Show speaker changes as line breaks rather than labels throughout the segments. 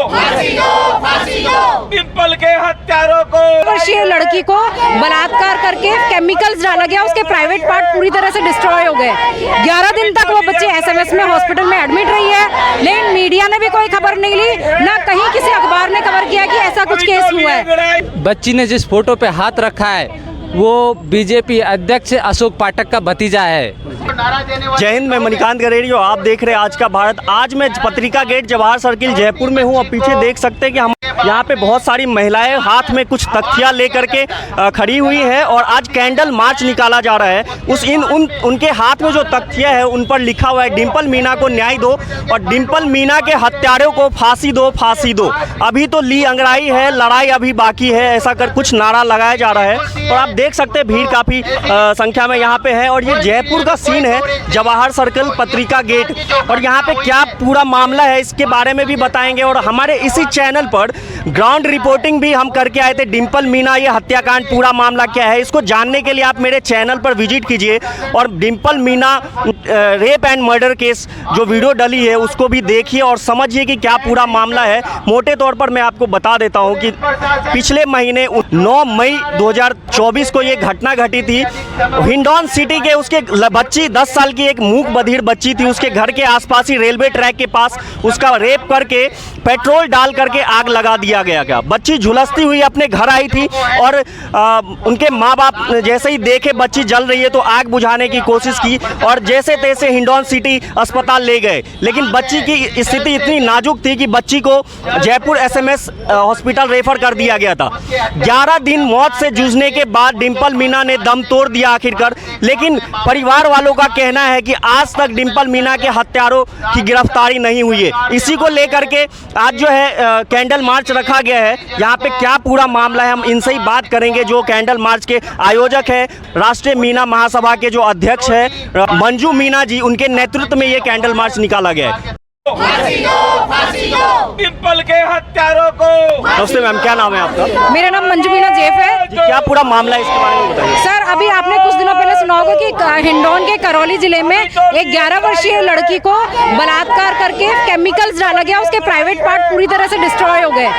फांसी दो, फांसी दो।
डिंपल के हत्यारों को,
वर्षीय लड़की को बलात्कार करके केमिकल्स डाला गया, उसके प्राइवेट पार्ट पूरी तरह से डिस्ट्रॉय हो गए। 11 दिन तक वो बच्ची एसएमएस में हॉस्पिटल में एडमिट रही है, लेकिन मीडिया ने भी कोई खबर नहीं ली, ना कहीं किसी अखबार ने खबर किया कि ऐसा कुछ केस हुआ है।
बच्ची ने जिस फोटो पे हाथ रखा है वो बीजेपी अध्यक्ष अशोक पाठक का भतीजा है।
जय हिंद, मैं मणिकांत गरेरियो, आप देख रहे हैं आज का भारत। आज मैं पत्रिका गेट जवाहर सर्किल जयपुर में हूं और पीछे देख सकते हैं कि हम यहाँ पे बहुत सारी महिलाएं हाथ में कुछ तख्तियां लेकर के खड़ी हुई हैं और आज कैंडल मार्च निकाला जा रहा है। उनके हाथ में जो तख्तियां है उन पर लिखा हुआ है डिंपल मीना को न्याय दो और डिंपल मीना के हत्यारों को फांसी दो, फांसी दो। अभी तो ली अंगड़ाई है, लड़ाई अभी बाकी है, ऐसा कर कुछ नारा लगाया जा रहा है। और आप देख सकते हैं भीड़ काफ़ी संख्या में यहाँ पे है और ये जयपुर का सीन है, जवाहर सर्किल पत्रिका गेट। और यहाँ पे क्या पूरा मामला है इसके बारे में भी बताएंगे और हमारे इसी चैनल पर ग्राउंड रिपोर्टिंग भी हम करके आए थे। डिंपल मीना ये हत्याकांड पूरा मामला क्या है इसको जानने के लिए आप मेरे चैनल पर विजिट कीजिए और Dimple Meena rape and murder case जो वीडियो डली है उसको भी देखिए और समझिए कि क्या पूरा मामला है। मोटे तौर पर मैं आपको बता देता हूँ कि पिछले महीने 9 मई 2024 को ये घटना घटी थी। हिंडौन सिटी के उसके बच्ची 10 साल की एक मूक बधिर बच्ची थी, उसके घर के आसपास ही रेलवे ट्रैक के पास उसका रेप करके पेट्रोल डाल करके आग लगा दिया गया। बच्ची झुलसती हुई अपने घर आई थी और उनके माँ बाप जैसे ही देखे बच्ची जल रही है तो आग बुझाने की कोशिश की और जैसे तैसे हिंडौन सिटी अस्पताल ले गए, लेकिन बच्ची की स्थिति इतनी नाजुक थी कि बच्ची को जयपुर एसएमएस हॉस्पिटल रेफर कर दिया गया था। 11 दिन मौत से जूझने के बाद डिंपल मीना ने दम तोड़ दिया आखिरकार, लेकिन परिवार वालों का कहना है कि आज तक डिंपल मीना के हत्यारों की गिरफ्तारी नहीं हुई है। इसी को लेकर के आज जो है कैंडल मार्च रखा गया है। यहाँ पे क्या पूरा मामला है हम इनसे ही बात करेंगे। जो कैंडल मार्च के आयोजक है राष्ट्रीय मीना महासभा के जो अध्यक्ष है मंजू मीना जी, उनके नेतृत्व में ये कैंडल मार्च निकाला गया है।
फांसी दो, फांसी दो।
डिंपल के हत्यारों को।
नमस्ते मैम, क्या नाम है आपका?
मेरा नाम मंजू मीना जेफ है।
जी, क्या पूरा मामला है इसके बारे में बताइए।
सर, अभी आपने कुछ दिनों पहले सुना होगा कि हिंडौन के करौली जिले में एक 11 वर्षीय लड़की को बलात्कार करके केमिकल्स डाला गया, उसके प्राइवेट पार्ट पूरी तरह से डिस्ट्रॉय हो गए।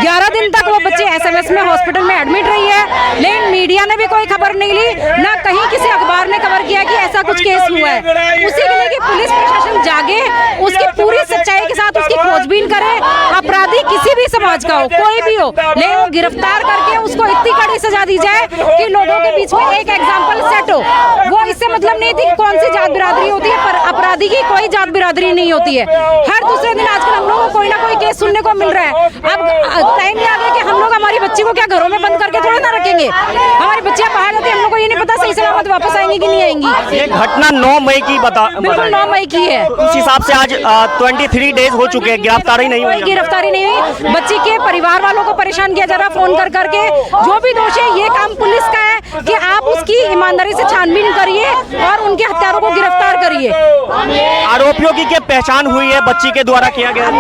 11 दिन तक वो बच्ची एसएमएस में हॉस्पिटल में एडमिट रही है, लेकिन मीडिया ने भी कोई खबर नहीं ली, ना कहीं किसी अखबार ने खबर किया कि ऐसा कुछ केस हुआ है। उसी के लिए कि पुलिस प्रशासन जागे, उसकी पूरी सच्चाई के साथ उसकी खोजबीन करे। अपराधी किसी भी समाज का हो, कोई भी हो, लेकिन वो गिरफ्तार करके उसको इतनी कड़ी सजा दी जाए कि लोगों के बीच में एक एग्जाम्पल सेट हो। वो इससे मतलब नहीं थी कौन सी जात बिरादरी होती है, पर अपराधी की कोई जात बिरादरी नहीं होती है। हर दूसरे दिन आजकल हम लोगों को कोई ना कोई केस सुनने को मिल रहा है। अब टाइम आ गया कि हम लोग हमारी बच्ची को क्या घरों में बंद करके थोड़े ना रखेंगे। हमारी बच्चियां बाहर जाती है, हम लोग को ये नहीं पता सही सलामत वापस आएंगी कि नहीं आएंगी।
ये घटना 9 मई की
बिल्कुल 9 मई की है।
उस हिसाब से आज 23 डेज हो चुके हैं, गिरफ्तारी नहीं हुई।
गिरफ्तारी नहीं हुई। बच्ची के परिवार वालों को परेशान किया जा रहा फोन कर करके। जो भी दोषी है ये काम पुलिस का है कि आप उसकी ईमानदारी से छानबीन करिए और उनके हत्यारों को गिरफ्तार करिए।
आरोपियों की क्या पहचान हुई है बच्ची के द्वारा किया गया?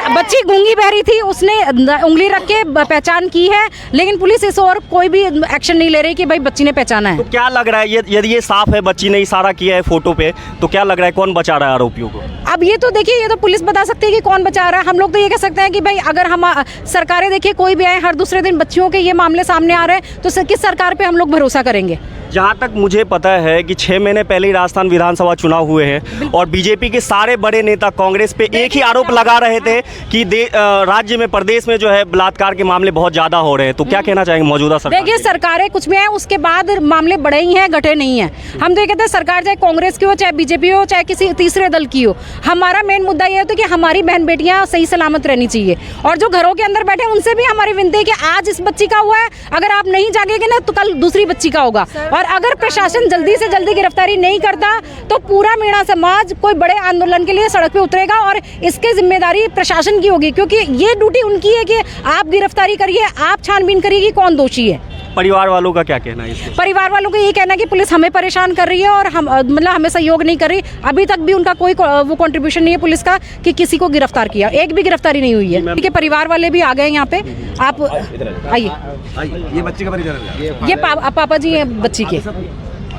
बच्ची गूंगी बहरी थी, उसने उंगली रख के पहचान की है, लेकिन पुलिस इस और कोई भी एक्शन नहीं ले रही कि भाई बच्ची ने पहचाना है।
तो क्या लग रहा है यदि ये साफ है बच्ची ने इशारा किया है फोटो पे, तो क्या लग रहा है कौन बचा रहा है आरोपियों को?
अब ये तो देखिए, ये तो पुलिस बता सकती है कि कौन बचा रहा है। हम लोग तो ये कह सकते हैं कि भाई अगर हम सरकारें देखिए कोई भी आए, हर दूसरे दिन बच्चियों के ये मामले सामने आ रहे हैं, तो किस सरकार पे हम लोग भरोसा करेंगे?
जहाँ तक मुझे पता है कि 6 महीने पहले ही राजस्थान विधानसभा चुनाव हुए हैं और बीजेपी के सारे बड़े नेता कांग्रेस पे एक ही आरोप लगा रहे थे कि राज्य में, प्रदेश में जो है बलात्कार के मामले बहुत ज्यादा हो रहे हैं। तो क्या कहना चाहेंगे मौजूदा सरकार?
देखिए, सरकारें कुछ भी हैं, उसके बाद मामले बढ़े ही हैं, घटे नहीं हैं। हम तो ये कहते हैं सरकार चाहे कांग्रेस की हो, चाहे बीजेपी हो, चाहे किसी तीसरे दल की हो, हमारा मेन मुद्दा ये होता है कि हमारी बहन बेटियां सही सलामत रहनी चाहिए। और जो घरों के अंदर बैठे उनसे भी हमारी विनती है कि आज इस बच्ची का हुआ है, अगर आप नहीं जागेंगे ना तो कल दूसरी बच्ची का होगा। और अगर प्रशासन जल्दी से जल्दी गिरफ्तारी नहीं करता तो पूरा मीणा समाज कोई बड़े आंदोलन के लिए सड़क पे उतरेगा और इसकी जिम्मेदारी प्रशासन की होगी, क्योंकि ये ड्यूटी उनकी है कि आप गिरफ्तारी करिए, आप छानबीन करिए कि कौन दोषी है।
परिवार वालों का क्या कहना है इसमें?
परिवार वालों को ये कहना है कि पुलिस हमें परेशान कर रही है और हम मतलब हमें सहयोग नहीं कर रही। अभी तक भी उनका कोई वो कंट्रीब्यूशन नहीं है पुलिस का कि किसी को गिरफ्तार किया, एक भी गिरफ्तारी नहीं हुई है। ठीक है, परिवार वाले भी आ गए यहाँ पे, आप आइए।
ये बच्चे का परिचय,
ये पापा जी हैं बच्ची के।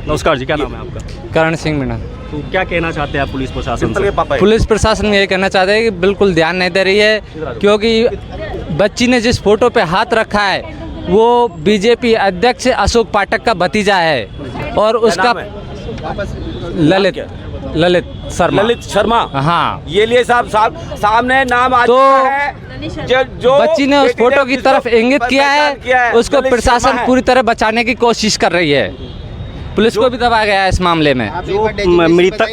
नमस्कार जी, क्या नाम है आपका?
करण सिंह मीणा।
तो क्या कहना चाहते हैं आप पुलिस प्रशासन से?
पुलिस प्रशासन में ये कहना चाहते हैं कि बिल्कुल ध्यान नहीं दे रही है, क्योंकि बच्ची ने जिस फोटो पे हाथ रखा है वो बीजेपी अध्यक्ष अशोक पाठक का भतीजा है और उसका ललित शर्मा। हाँ,
ये लिए साहब सामने नाम आ
तो
चुका है। जो
बच्ची ने उस फोटो की तरफ इंगित किया है, उसको
ललित
प्रशासन
शर्मा है।
पूरी तरह बचाने की कोशिश कर रही है। पुलिस को भी दबाया गया है इस मामले में।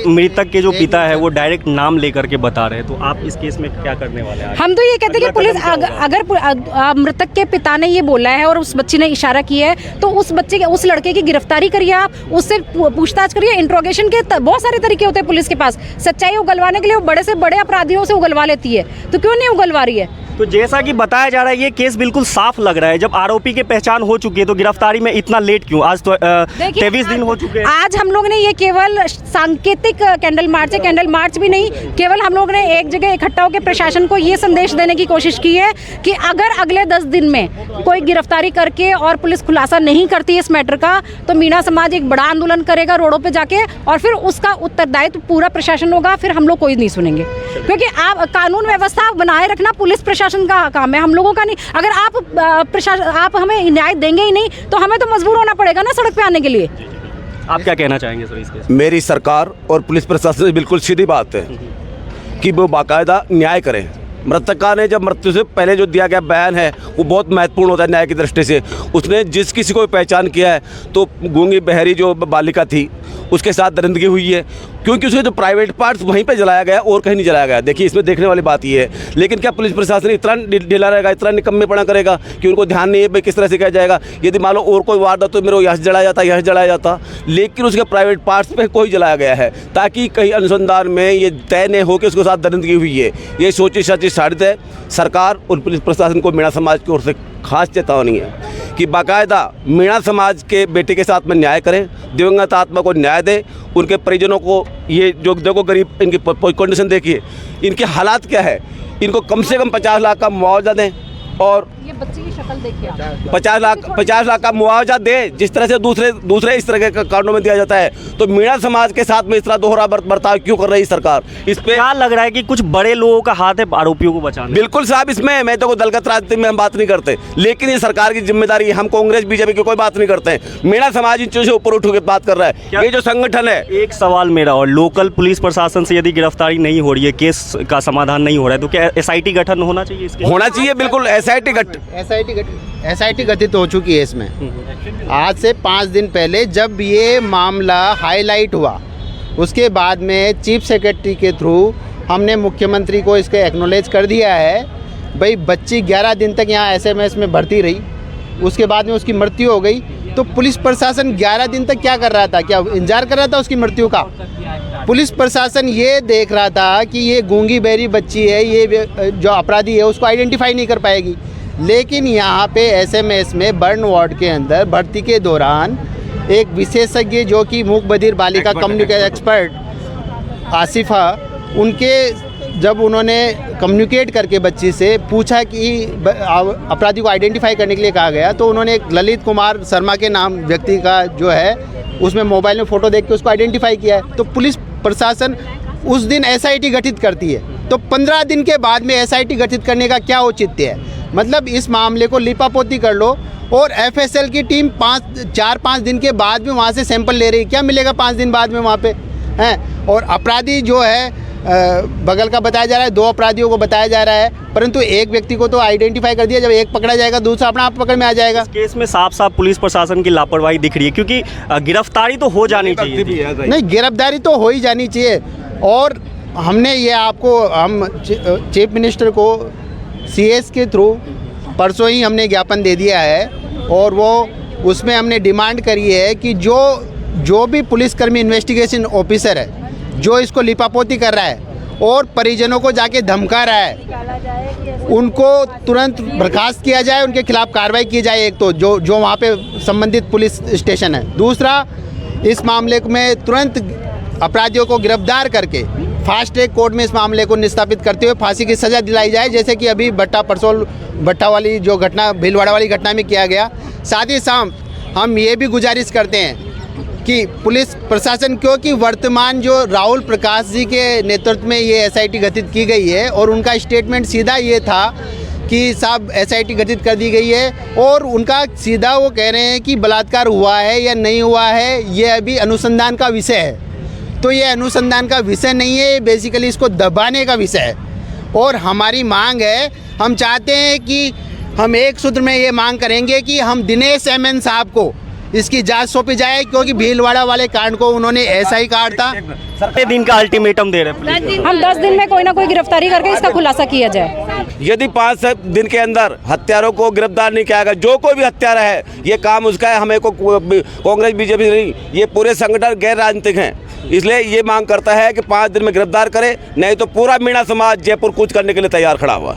मृतक के जो पिता है वो डायरेक्ट नाम लेकर के बता रहे हैं, तो आप इस केस में क्या करने वाले हैं?
हम तो ये कहते हैं कि पुलिस अगर मृतक के पिता ने ये बोला है और उस बच्ची ने इशारा किया है तो उस बच्चे के उस लड़के की गिरफ्तारी करिए, आप उससे पूछताछ करिए। इंट्रोगेशन के बहुत सारे तरीके होते हैं पुलिस के पास। सच्चाई उगलवाने के लिए वो बड़े से बड़े अपराधियों से उगलवा लेती है, तो क्यों नहीं उगलवा रही है?
तो जैसा कि बताया जा रहा है ये केस बिल्कुल साफ लग रहा है। जब आरोपी की पहचान हो चुकी है तो गिरफ्तारी में इतना लेट क्यों? आज तो 23 दिन हो चुके हैं।
आज हम लोग ने ये केवल सांकेतिक कैंडल मार्च है, कैंडल मार्च भी नहीं, केवल हम लोग ने एक जगह इकट्ठा होकर प्रशासन को ये संदेश देने की कोशिश की है कि अगर अगले 10 दिन में कोई गिरफ्तारी करके और पुलिस खुलासा नहीं करती इस मैटर का तो मीणा समाज एक बड़ा आंदोलन करेगा रोडों पे जाके, और फिर उसका उत्तरदायित्व पूरा प्रशासन होगा। फिर हम लोग कोई नहीं सुनेंगे, क्योंकि आप कानून व्यवस्था बनाए रखना पुलिस प्रशासन का काम है, हम लोगों का नहीं। अगर आप हमें न्याय देंगे ही नहीं तो हमें तो मजबूर होना पड़ेगा ना सड़क पे आने के लिए।
आप क्या कहना चाहेंगे सर इस केस?
मेरी सरकार और पुलिस प्रशासन से बिल्कुल सीधी बात है कि वो बाकायदा न्याय करें। मृतका ने जब मृत्यु से पहले जो दिया गया बयान है वो बहुत महत्वपूर्ण होता है न्याय की दृष्टि से। उसने जिस किसी को पहचान किया है तो गूंगी बहरी जो बालिका थी उसके साथ दरिंदगी हुई है, क्योंकि उसके जो प्राइवेट पार्ट्स वहीं पे जलाया गया और कहीं नहीं जलाया गया। देखिए इसमें देखने वाली बात ये है, लेकिन क्या पुलिस प्रशासन इतना ढीला रहेगा, इतना निकम्मेपना करेगा कि उनको ध्यान नहीं है भाई किस तरह से किया जाएगा। यदि मान लो और कोई वारदात तो मेरे को यहाँ जलाया जाता, यहाँ जलाया जाता, लेकिन उसके प्राइवेट पार्ट्स पे कोई जलाया गया है ताकि कहीं अनुसंधान में ये तय नहीं हो कि उसके साथ दरिंदगी हुई है। ये सोची सची साजिश है। सरकार और पुलिस प्रशासन को मीणा समाज की ओर से खास चेतावनी है कि बाकायदा मीणा समाज के बेटे के साथ में न्याय करें, दिवंगत आत्मा को न्याय दें, उनके परिजनों को ये जो देखो गरीब इनकी कंडीशन देखिए, इनके हालात क्या है, इनको कम से कम 50 लाख का मुआवजा दें और
ये बच्चे की शक्ल देखिए आप।
50 लाख का मुआवजा दे जिस तरह से दूसरे इस तरह के कांडों में दिया जाता है। तो मीणा समाज के साथ में इस तरह दोहरा बर्ताव क्यों कर रही है सरकार? इस पे
क्या लग रहा है कि कुछ बड़े लोगों का हाथ है आरोपियों को बचाने?
बिल्कुल साहब, इसमें मैं तो दलगत राजनीति में हम बात नहीं करते, लेकिन ये सरकार की जिम्मेदारी है। हम कांग्रेस बीजेपी की कोई बात नहीं करते हैं, मीणा समाज इन चीजों से ऊपर उठ के बात कर रहा है। ये जो संगठन है,
एक सवाल मेरा और, लोकल पुलिस प्रशासन से यदि गिरफ्तारी नहीं हो रही है, केस का समाधान नहीं हो रहा है, तो क्या SIT गठन होना चाहिए इसके?
होना चाहिए बिल्कुल।
SIT गठित हो चुकी है इसमें। आज से 5 दिन पहले जब ये मामला हाईलाइट हुआ उसके बाद में चीफ सेक्रेटरी के थ्रू हमने मुख्यमंत्री को इसको एक्नॉलेज कर दिया है। भाई बच्ची 11 दिन तक यहाँ SMS में भर्ती रही, उसके बाद में उसकी मृत्यु हो गई। तो पुलिस प्रशासन 11 दिन तक क्या कर रहा था? क्या इंतजार कर रहा था उसकी मृत्यु का? पुलिस प्रशासन ये देख रहा था कि ये गूंगी बहरी बच्ची है, ये जो अपराधी है उसको आइडेंटिफाई नहीं कर पाएगी। लेकिन यहाँ पे SMS में बर्न वार्ड के अंदर भर्ती के दौरान एक विशेषज्ञ जो कि मूक बधिर बालिका कम्युनिकेशन एक्सपर्ट आसिफा, उनके जब उन्होंने कम्युनिकेट करके बच्ची से पूछा कि अपराधी को आइडेंटिफाई करने के लिए कहा गया, तो उन्होंने एक ललित कुमार शर्मा के नाम व्यक्ति का जो है उसमें मोबाइल में फ़ोटो देख के उसको आइडेंटिफाई किया है। तो पुलिस प्रशासन उस दिन SIT गठित करती है, तो 15 दिन के बाद में SIT गठित करने का क्या औचित्य है? मतलब इस मामले को लिपापोती कर लो और FSL की टीम 4-5 दिन के बाद भी वहाँ से सैंपल ले रही है। क्या मिलेगा 5 दिन बाद में वहाँ पे हैं? और अपराधी जो है बगल का बताया जा रहा है, 2 अपराधियों को बताया जा रहा है, परंतु एक व्यक्ति को तो आइडेंटिफाई कर दिया। जब एक पकड़ा जाएगा दूसरा अपना आप पकड़ में आ जाएगा।
इस केस में साफ साफ पुलिस प्रशासन की लापरवाही दिख रही है, क्योंकि गिरफ्तारी तो हो जानी चाहिए।
नहीं, गिरफ्तारी तो हो ही जानी चाहिए। और हमने ये आपको हम चीफ मिनिस्टर को CS के थ्रू परसों ही हमने ज्ञापन दे दिया है, और वो उसमें हमने डिमांड करी है कि जो भी पुलिसकर्मी इन्वेस्टिगेशन ऑफिसर है जो इसको लिपापोती कर रहा है और परिजनों को जाके धमका रहा है, उनको तुरंत बर्खास्त किया जाए, उनके खिलाफ कार्रवाई की जाए। एक तो जो वहाँ पे संबंधित पुलिस स्टेशन है। दूसरा, इस मामले में तुरंत अपराधियों को गिरफ्तार करके फास्ट ट्रैक कोर्ट में इस मामले को निस्तापित करते हुए फांसी की सज़ा दिलाई जाए, जैसे कि अभी भट्टा वाली जो घटना, भीलवाड़ा वाली घटना में किया गया। साथ ही साथ हम ये भी गुजारिश करते हैं कि पुलिस प्रशासन, क्योंकि वर्तमान जो राहुल प्रकाश जी के नेतृत्व में ये एसआईटी गठित की गई है और उनका स्टेटमेंट सीधा ये था कि साहब एसआईटी गठित कर दी गई है, और उनका सीधा वो कह रहे हैं कि बलात्कार हुआ है या नहीं हुआ है ये अभी अनुसंधान का विषय है। तो ये अनुसंधान का विषय नहीं है, बेसिकली इसको दबाने का विषय है। और हमारी मांग है, हम चाहते हैं कि हम एक सूत्र में ये मांग करेंगे कि हम दिनेश एमएन साहब को इसकी जांच सौंपी जाए, क्योंकि भीलवाड़ा वाले कांड को उन्होंने ऐसा ही काट था।
कितने दिन का अल्टीमेटम दे रहे हैं पुलिस?
हम 10 दिन में कोई ना कोई गिरफ्तारी करके इसका खुलासा किया जाए।
यदि 5 दिन के अंदर हत्यारों को गिरफ्तार नहीं किया गया, जो कोई भी हत्यारा है ये काम उसका है, हमें को कांग्रेस बीजेपी नहीं, ये पूरे संगठन गैर राजनीतिक हैं। इसलिए ये मांग करता है कि 5 दिन में गिरफ्तार करे, नहीं तो पूरा मीणा समाज जयपुर कूच करने के लिए तैयार खड़ा हुआ।